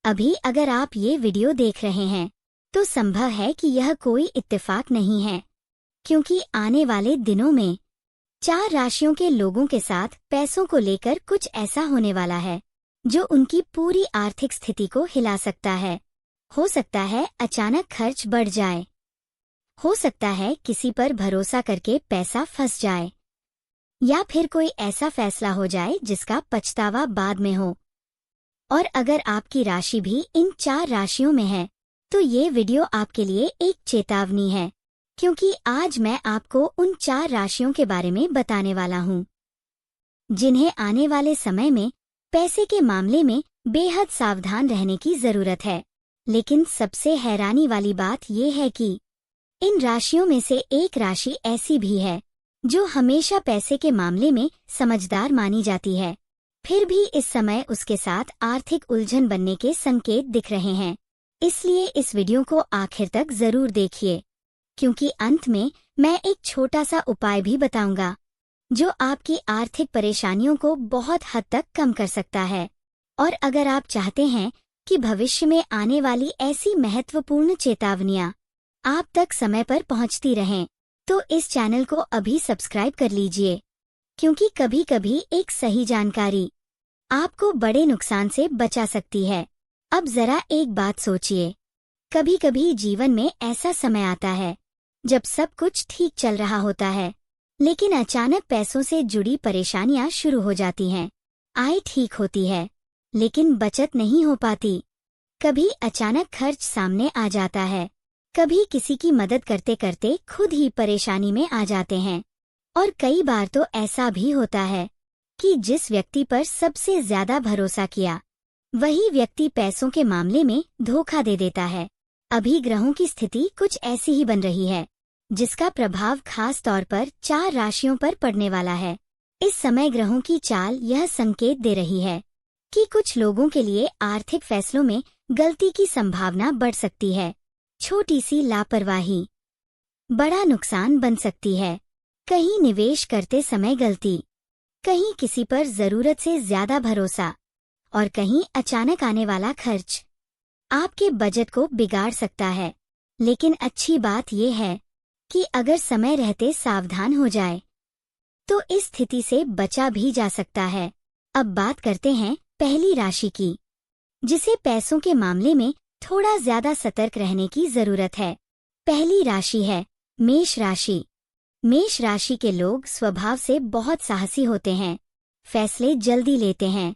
अभी अगर आप ये वीडियो देख रहे हैं तो संभव है कि यह कोई इत्तेफाक नहीं है, क्योंकि आने वाले दिनों में 4 राशियों के लोगों के साथ पैसों को लेकर कुछ ऐसा होने वाला है जो उनकी पूरी आर्थिक स्थिति को हिला सकता है। हो सकता है अचानक खर्च बढ़ जाए, हो सकता है किसी पर भरोसा करके पैसा फंस जाए, या फिर कोई ऐसा फैसला हो जाए जिसका पछतावा बाद में हो। और अगर आपकी राशि भी इन 4 राशियों में है तो ये वीडियो आपके लिए एक चेतावनी है, क्योंकि आज मैं आपको उन 4 राशियों के बारे में बताने वाला हूँ जिन्हें आने वाले समय में पैसे के मामले में बेहद सावधान रहने की जरूरत है। लेकिन सबसे हैरानी वाली बात यह है कि इन राशियों में से एक राशि ऐसी भी है जो हमेशा पैसे के मामले में समझदार मानी जाती है, फिर भी इस समय उसके साथ आर्थिक उलझन बनने के संकेत दिख रहे हैं। इसलिए इस वीडियो को आखिर तक जरूर देखिए, क्योंकि अंत में मैं एक छोटा सा उपाय भी बताऊंगा जो आपकी आर्थिक परेशानियों को बहुत हद तक कम कर सकता है। और अगर आप चाहते हैं कि भविष्य में आने वाली ऐसी महत्वपूर्ण चेतावनियां आप तक समय पर पहुंचती रहें, तो इस चैनल को अभी सब्सक्राइब कर लीजिए, क्योंकि कभी कभी एक सही जानकारी आपको बड़े नुकसान से बचा सकती है। अब जरा एक बात सोचिए, कभी कभी जीवन में ऐसा समय आता है जब सब कुछ ठीक चल रहा होता है, लेकिन अचानक पैसों से जुड़ी परेशानियां शुरू हो जाती हैं। आय ठीक होती है लेकिन बचत नहीं हो पाती, कभी अचानक खर्च सामने आ जाता है, कभी किसी की मदद करते करते खुद ही परेशानी में आ जाते हैं, और कई बार तो ऐसा भी होता है कि जिस व्यक्ति पर सबसे ज्यादा भरोसा किया वही व्यक्ति पैसों के मामले में धोखा दे देता है। अभी ग्रहों की स्थिति कुछ ऐसी ही बन रही है जिसका प्रभाव खास तौर पर 4 राशियों पर पड़ने वाला है। इस समय ग्रहों की चाल यह संकेत दे रही है कि कुछ लोगों के लिए आर्थिक फैसलों में गलती की संभावना बढ़ सकती है। छोटी सी लापरवाही बड़ा नुकसान बन सकती है। कहीं निवेश करते समय गलती, कहीं किसी पर जरूरत से ज्यादा भरोसा, और कहीं अचानक आने वाला खर्च आपके बजट को बिगाड़ सकता है। लेकिन अच्छी बात यह है कि अगर समय रहते सावधान हो जाए तो इस स्थिति से बचा भी जा सकता है। अब बात करते हैं पहली राशि की, जिसे पैसों के मामले में थोड़ा ज्यादा सतर्क रहने की जरूरत है। पहली राशि है मेष राशि। मेष राशि के लोग स्वभाव से बहुत साहसी होते हैं, फैसले जल्दी लेते हैं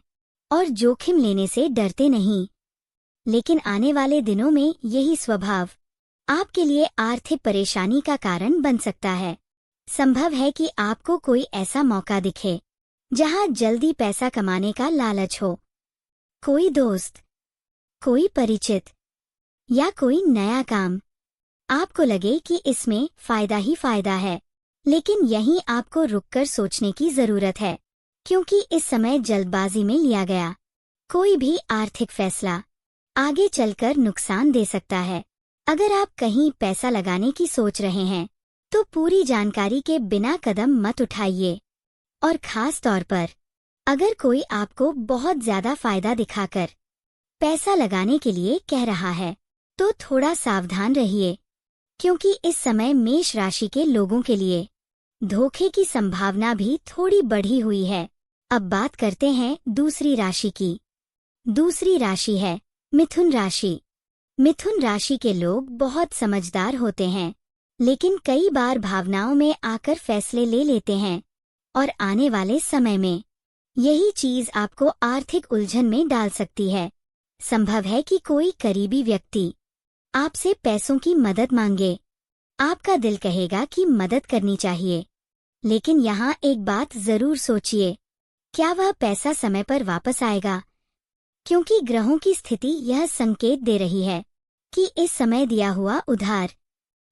और जोखिम लेने से डरते नहीं। लेकिन आने वाले दिनों में यही स्वभाव आपके लिए आर्थिक परेशानी का कारण बन सकता है। संभव है कि आपको कोई ऐसा मौका दिखे जहां जल्दी पैसा कमाने का लालच हो। कोई दोस्त, कोई परिचित या कोई नया काम, आपको लगे कि इसमें फायदा ही फायदा है, लेकिन यहीं आपको रुककर सोचने की जरूरत है, क्योंकि इस समय जल्दबाजी में लिया गया कोई भी आर्थिक फैसला आगे चलकर नुकसान दे सकता है। अगर आप कहीं पैसा लगाने की सोच रहे हैं तो पूरी जानकारी के बिना कदम मत उठाइए, और खास तौर पर अगर कोई आपको बहुत ज्यादा फायदा दिखाकर पैसा लगाने के लिए कह रहा है तो थोड़ा सावधान रहिए, क्योंकि इस समय मेष राशि के लोगों के लिए धोखे की संभावना भी थोड़ी बढ़ी हुई है। अब बात करते हैं दूसरी राशि की। दूसरी राशि है मिथुन राशि। मिथुन राशि के लोग बहुत समझदार होते हैं, लेकिन कई बार भावनाओं में आकर फैसले ले लेते हैं, और आने वाले समय में यही चीज आपको आर्थिक उलझन में डाल सकती है। संभव है कि कोई करीबी व्यक्ति आपसे पैसों की मदद मांगे। आपका दिल कहेगा कि मदद करनी चाहिए, लेकिन यहाँ एक बात जरूर सोचिए, क्या वह पैसा समय पर वापस आएगा? क्योंकि ग्रहों की स्थिति यह संकेत दे रही है कि इस समय दिया हुआ उधार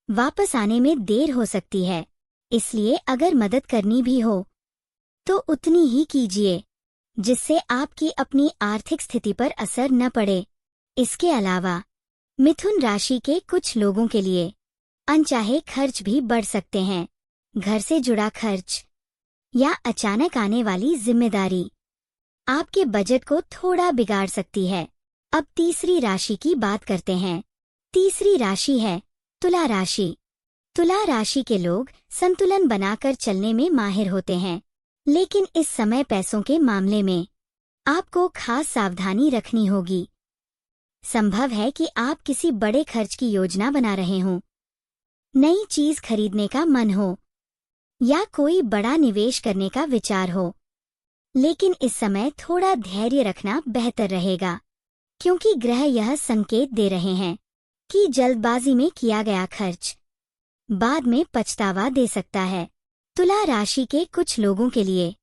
वापस आने में देर हो सकती है। इसलिए अगर मदद करनी भी हो तो उतनी ही कीजिए जिससे आपकी अपनी आर्थिक स्थिति पर असर न पड़े। इसके अलावा मिथुन राशि के कुछ लोगों के लिए अनचाहे खर्च भी बढ़ सकते हैं। घर से जुड़ा खर्च या अचानक आने वाली जिम्मेदारी आपके बजट को थोड़ा बिगाड़ सकती है। अब तीसरी राशि की बात करते हैं। तीसरी राशि है तुला राशि। तुला राशि के लोग संतुलन बनाकर चलने में माहिर होते हैं, लेकिन इस समय पैसों के मामले में आपको खास सावधानी रखनी होगी। संभव है कि आप किसी बड़े खर्च की योजना बना रहे हों, नई चीज खरीदने का मन हो या कोई बड़ा निवेश करने का विचार हो। लेकिन इस समय थोड़ा धैर्य रखना बेहतर रहेगा, क्योंकि ग्रह यह संकेत दे रहे हैं कि जल्दबाजी में किया गया खर्च बाद में पछतावा दे सकता है। तुला राशि के कुछ लोगों के लिए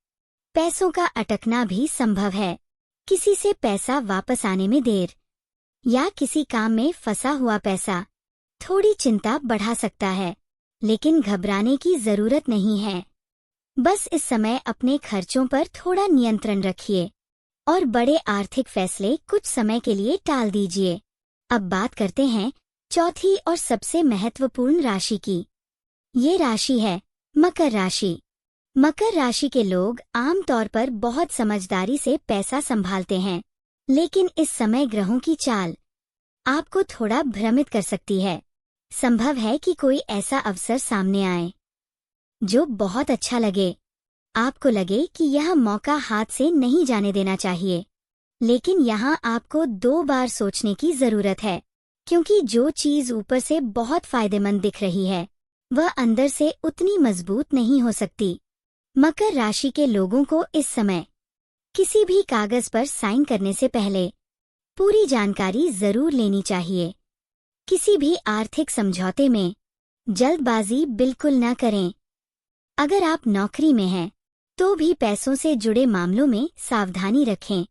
पैसों का अटकना भी संभव है। किसी से पैसा वापस आने में देर या किसी काम में फंसा हुआ पैसा थोड़ी चिंता बढ़ा सकता है, लेकिन घबराने की जरूरत नहीं है। बस इस समय अपने खर्चों पर थोड़ा नियंत्रण रखिए और बड़े आर्थिक फैसले कुछ समय के लिए टाल दीजिए। अब बात करते हैं चौथी और सबसे महत्वपूर्ण राशि की। ये राशि है मकर राशि। मकर राशि के लोग आमतौर पर बहुत समझदारी से पैसा संभालते हैं, लेकिन इस समय ग्रहों की चाल आपको थोड़ा भ्रमित कर सकती है। संभव है कि कोई ऐसा अवसर सामने आए जो बहुत अच्छा लगे। आपको लगे कि यह मौका हाथ से नहीं जाने देना चाहिए, लेकिन यहाँ आपको 2 बार सोचने की जरूरत है, क्योंकि जो चीज ऊपर से बहुत फायदेमंद दिख रही है वह अंदर से उतनी मजबूत नहीं हो सकती। मकर राशि के लोगों को इस समय किसी भी कागज पर साइन करने से पहले पूरी जानकारी जरूर लेनी चाहिए। किसी भी आर्थिक समझौते में जल्दबाजी बिल्कुल न करें। अगर आप नौकरी में हैं तो भी पैसों से जुड़े मामलों में सावधानी रखें,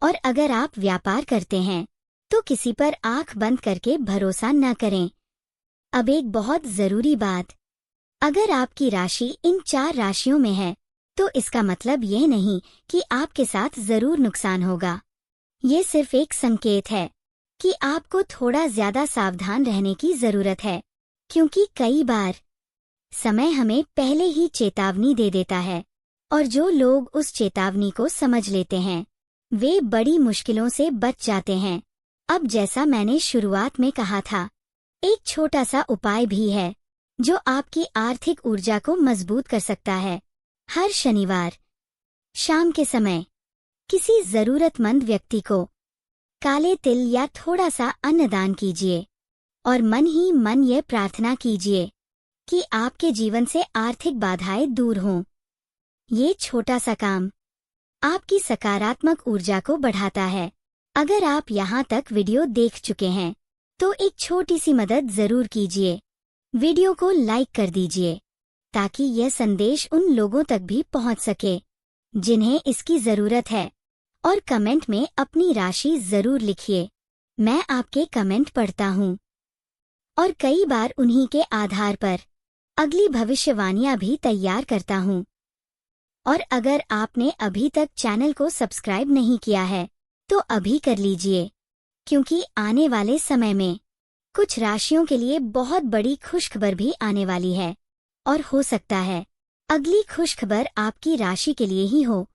और अगर आप व्यापार करते हैं तो किसी पर आंख बंद करके भरोसा न करें। अब एक बहुत जरूरी बात, अगर आपकी राशि इन 4 राशियों में है तो इसका मतलब यह नहीं कि आपके साथ जरूर नुकसान होगा। ये सिर्फ एक संकेत है कि आपको थोड़ा ज्यादा सावधान रहने की जरूरत है, क्योंकि कई बार समय हमें पहले ही चेतावनी दे देता है, और जो लोग उस चेतावनी को समझ लेते हैं वे बड़ी मुश्किलों से बच जाते हैं। अब जैसा मैंने शुरुआत में कहा था, एक छोटा सा उपाय भी है जो आपकी आर्थिक ऊर्जा को मजबूत कर सकता है। हर शनिवार शाम के समय किसी जरूरतमंद व्यक्ति को काले तिल या थोड़ा सा अन्न दान कीजिए, और मन ही मन यह प्रार्थना कीजिए कि आपके जीवन से आर्थिक बाधाएं दूर हों। ये छोटा सा काम आपकी सकारात्मक ऊर्जा को बढ़ाता है। अगर आप यहाँ तक वीडियो देख चुके हैं तो एक छोटी सी मदद जरूर कीजिए। वीडियो को लाइक कर दीजिए ताकि यह संदेश उन लोगों तक भी पहुंच सके जिन्हें इसकी जरूरत है, और कमेंट में अपनी राशि जरूर लिखिए। मैं आपके कमेंट पढ़ता हूँ और कई बार उन्हीं के आधार पर अगली भविष्यवाणियां भी तैयार करता हूँ। और अगर आपने अभी तक चैनल को सब्सक्राइब नहीं किया है तो अभी कर लीजिए, क्योंकि आने वाले समय में कुछ राशियों के लिए बहुत बड़ी खुशखबर भी आने वाली है, और हो सकता है अगली खुशखबर आपकी राशि के लिए ही हो।